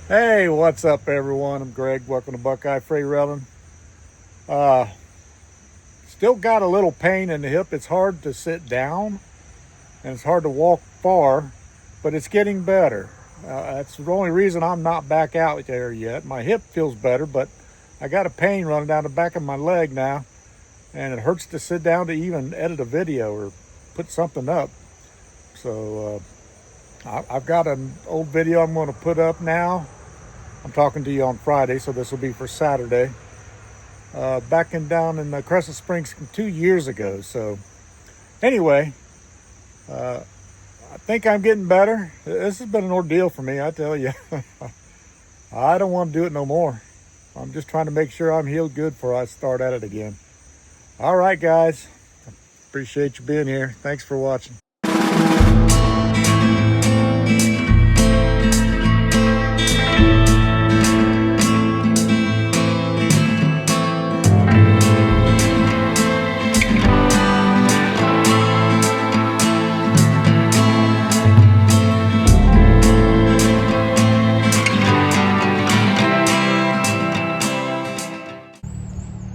Hey, what's up, everyone? I'm Greg. Welcome to Buckeye Freight Railing. Uh, Still got a little pain in the hip. It's hard to sit down and it's hard to walk far, but it's getting better. That's the only reason I'm not back out there yet. My hip feels better, but I got a pain running down the back of my leg now, and it hurts to sit down to even edit a video or put something up. So I've got an old video I'm going to put up now. I'm talking to you on Friday, so this will be for Saturday. Down in Crescent Springs 2 years ago. So anyway, I think I'm getting better. This has been an ordeal for me, I tell you. I don't want to do it no more. I'm just trying to make sure I'm healed good before I start at it again. All right, guys. Appreciate you being here. Thanks for watching.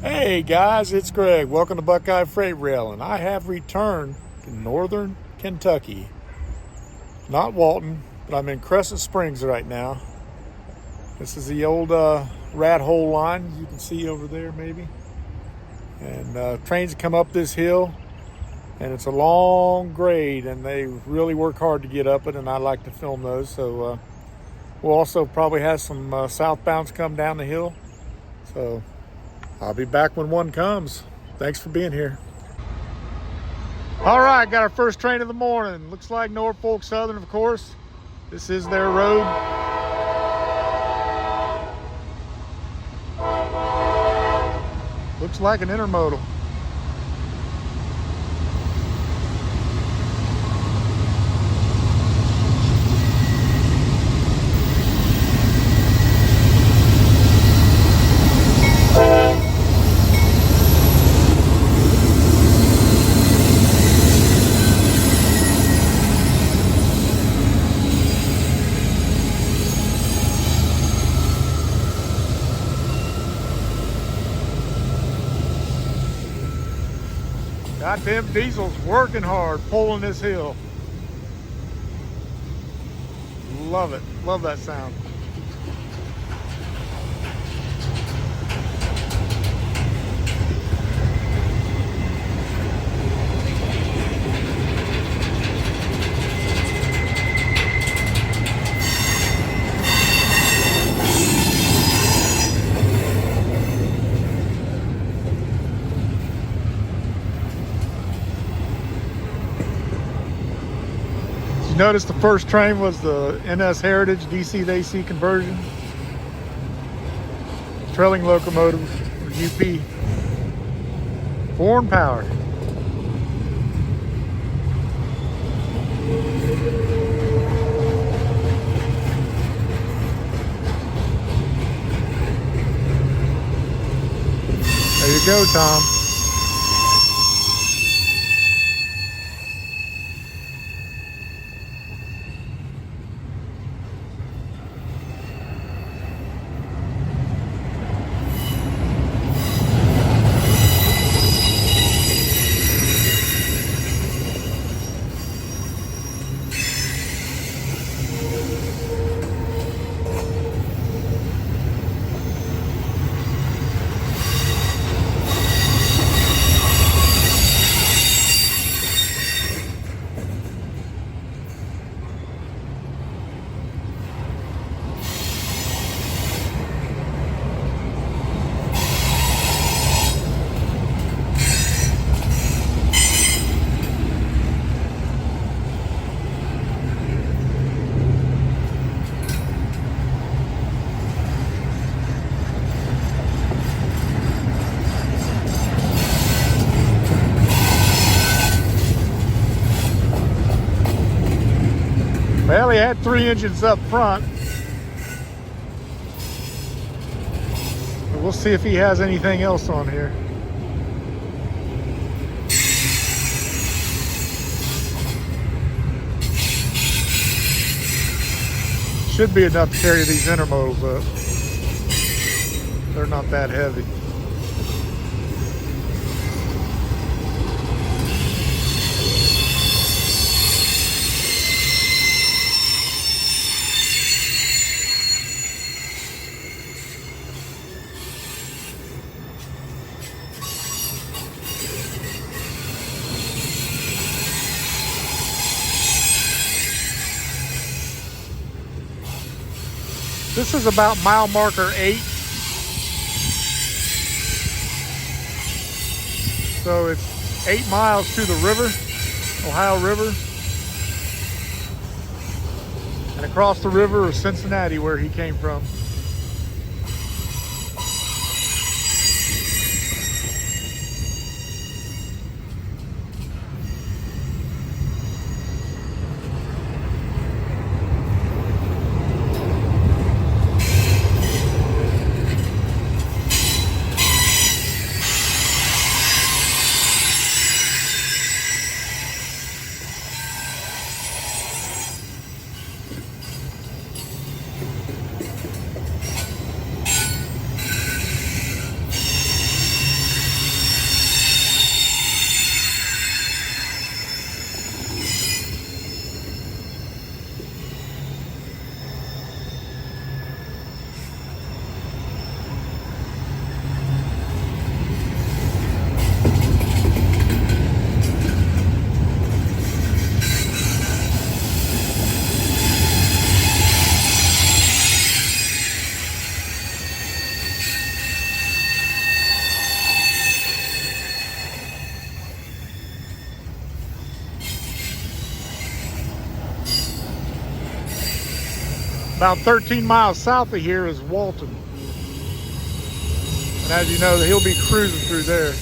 Hey guys, it's Greg. Welcome to Buckeye Freight Railing. I have returned to northern Kentucky. Not Walton, but I'm in Crescent Springs right now. This is the old rat hole line you can see over there maybe. And trains come up this hill, and it's a long grade, and they really work hard to get up it, and I like to film those. So we'll also probably have some southbounds come down the hill. So I'll be back when one comes. Thanks for being here. All right, got our first train of the morning. Looks like Norfolk Southern, of course. This is their road. Looks like an intermodal. Goddamn diesel's working hard, pulling this hill. Love it. Love that sound. Notice the first train was the NS Heritage DC to AC conversion. Trailing locomotive, or UP. Foreign power. There you go, Tom. Well, he had 3 engines up front. But we'll see if he has anything else on here. should be enough to carry these intermodals up. They're not that heavy. This is about mile marker 8. So it's 8 miles to the river, Ohio River. And across the river is Cincinnati, where he came from. About 13 miles south of here is Walton. And as you know, he'll be cruising through there.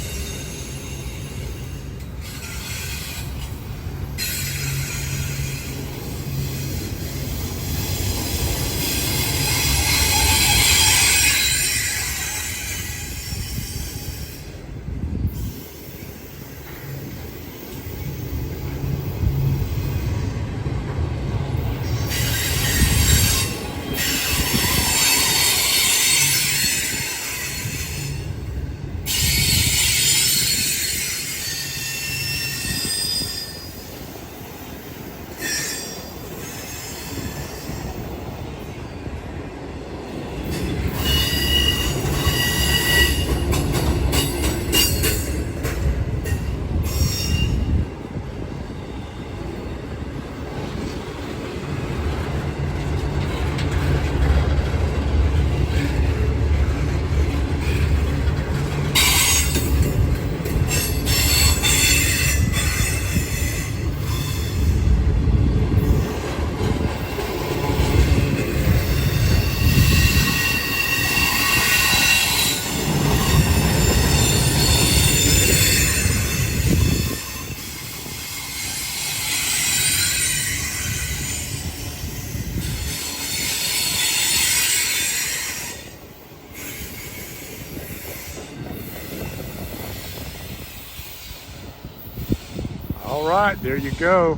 All right, there you go.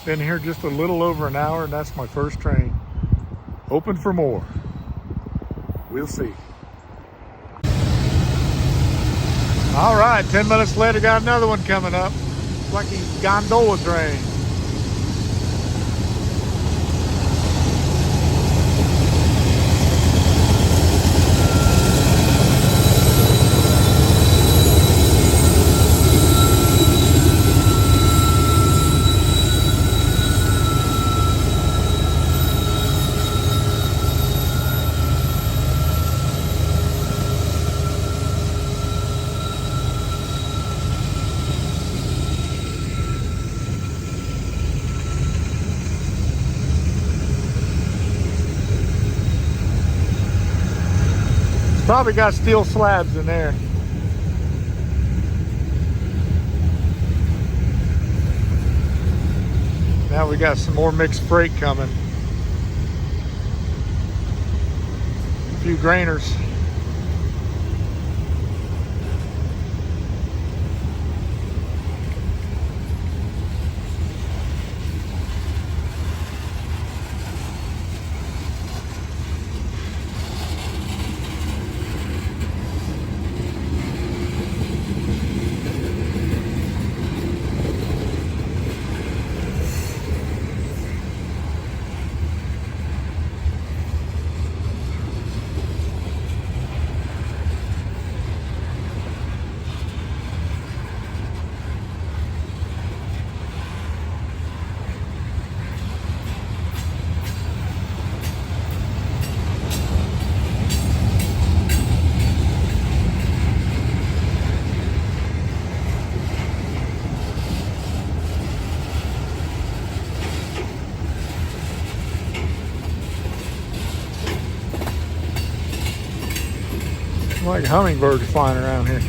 Been here just a little over an hour, and that's my first train. Hoping for more. We'll see. All right, 10 minutes later, got another one coming up. It's like a gondola train. Probably got steel slabs in there. Now we got some more mixed freight coming. A few grainers. Like hummingbirds flying around here.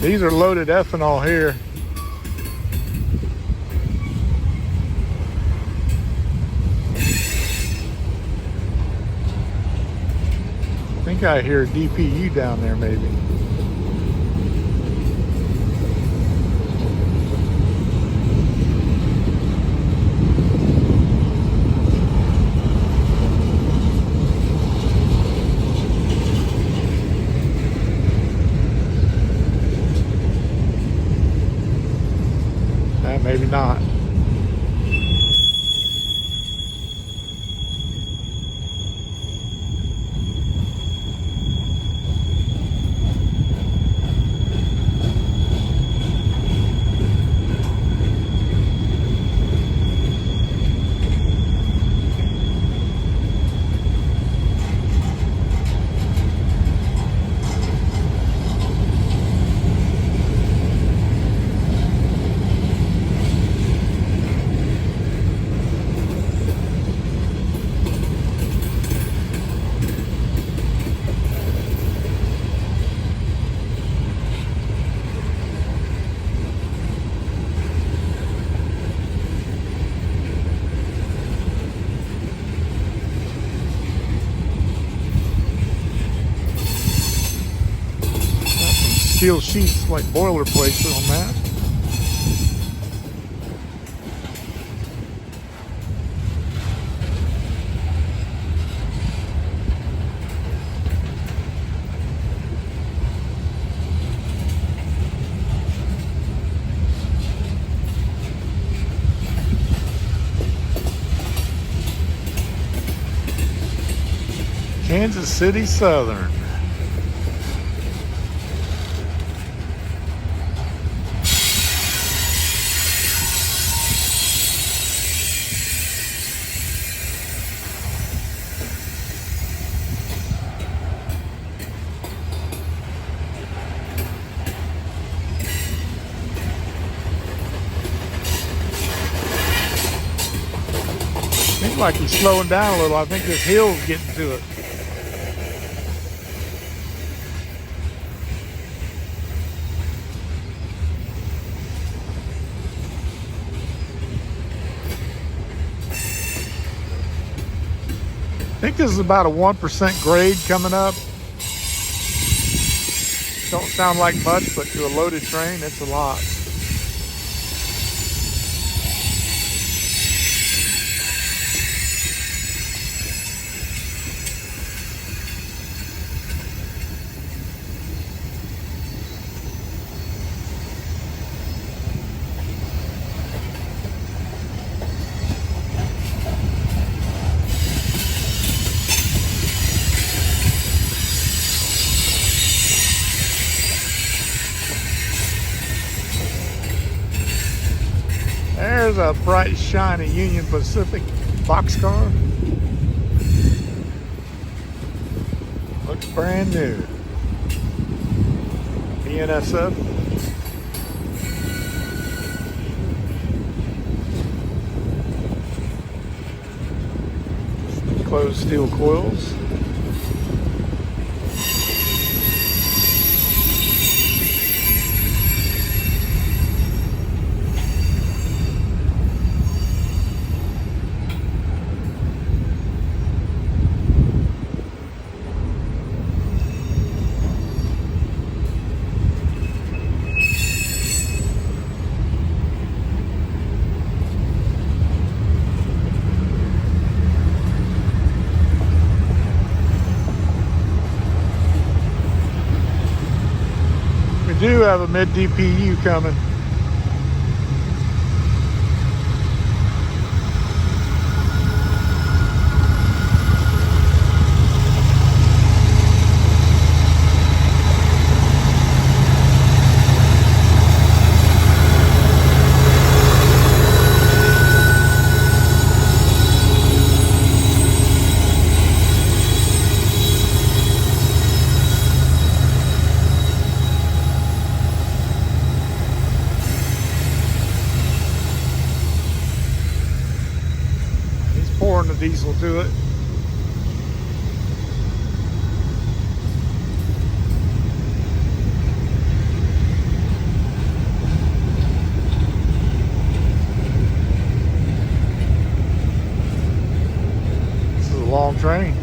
These are loaded ethanol here. I think I hear a DPU down there maybe. Maybe not. Steel sheets like boilerplates on that. Kansas City Southern. Seems like he's slowing down a little. I think this hill's getting to it. I think this is about a 1% grade coming up. Don't sound like much, but to a loaded train, it's a lot. There's a bright, shiny Union Pacific boxcar. Looks brand new. BNSF. Closed steel coils. We do have a mid DPU coming. diesel to it. This is a long train.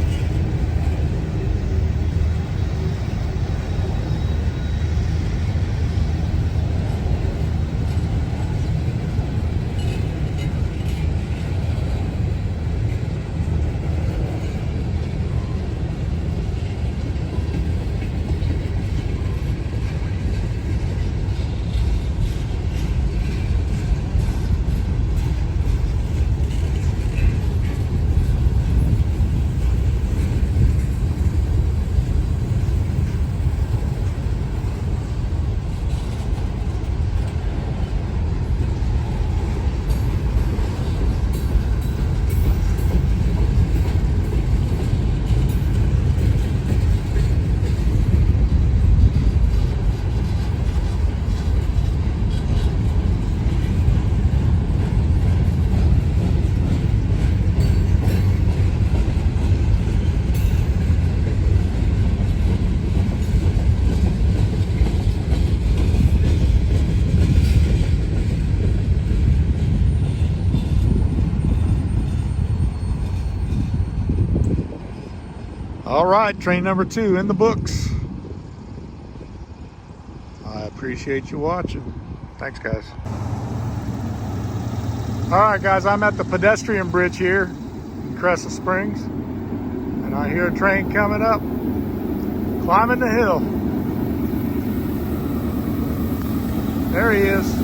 All right, train number 2 in the books. I appreciate you watching. Thanks, guys. All right, guys, I'm at the pedestrian bridge here in Crescent Springs, and I hear a train coming up, climbing the hill. There he is.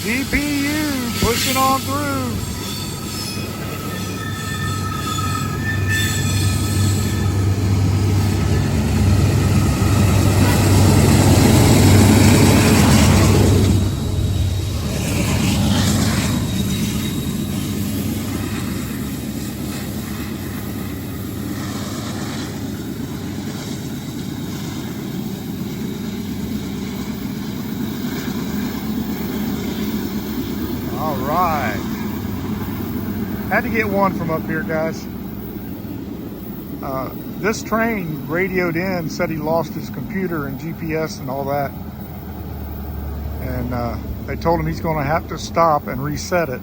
GPU pushing on through. All right. Had to get one from up here, guys. This train radioed in, said he lost his computer and GPS and all that. And they told him he's going to have to stop and reset it.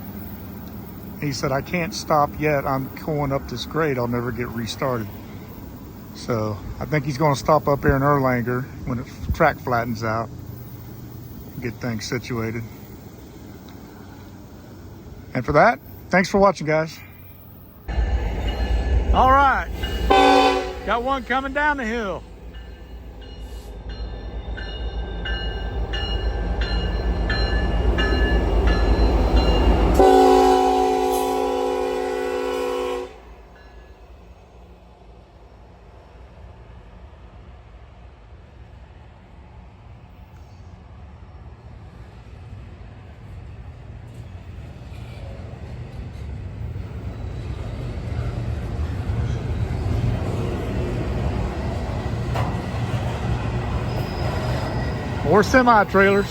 He said, I can't stop yet. I'm going up this grade. I'll never get restarted. So I think he's going to stop up here in Erlanger when the track flattens out. Get things situated. And for that, thanks for watching, guys. All right, got one coming down the hill. More semi-trailers.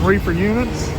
Reefer units.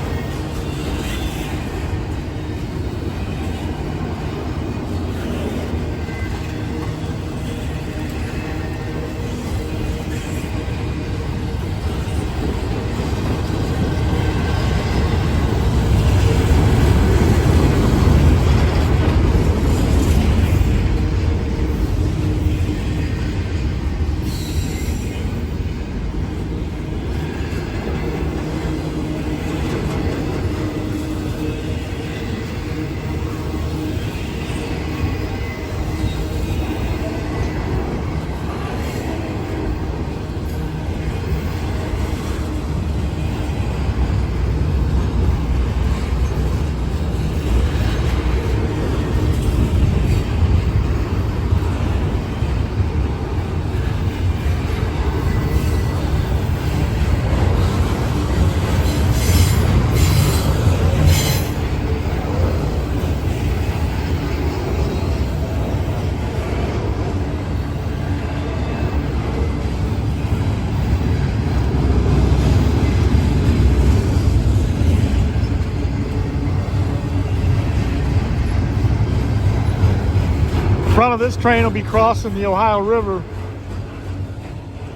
front of this train will be crossing the Ohio River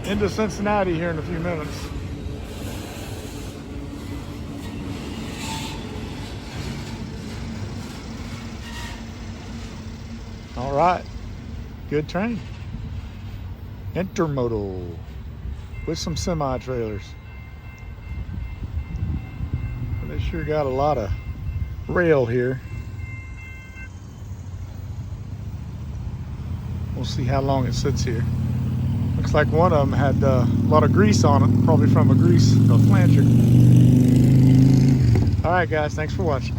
into Cincinnati here in a few minutes. All right, good train. Intermodal with some semi-trailers. They sure got a lot of rail here. We'll see how long it sits here. Looks like one of them had a lot of grease on it, probably from a flancher. All right, guys, thanks for watching.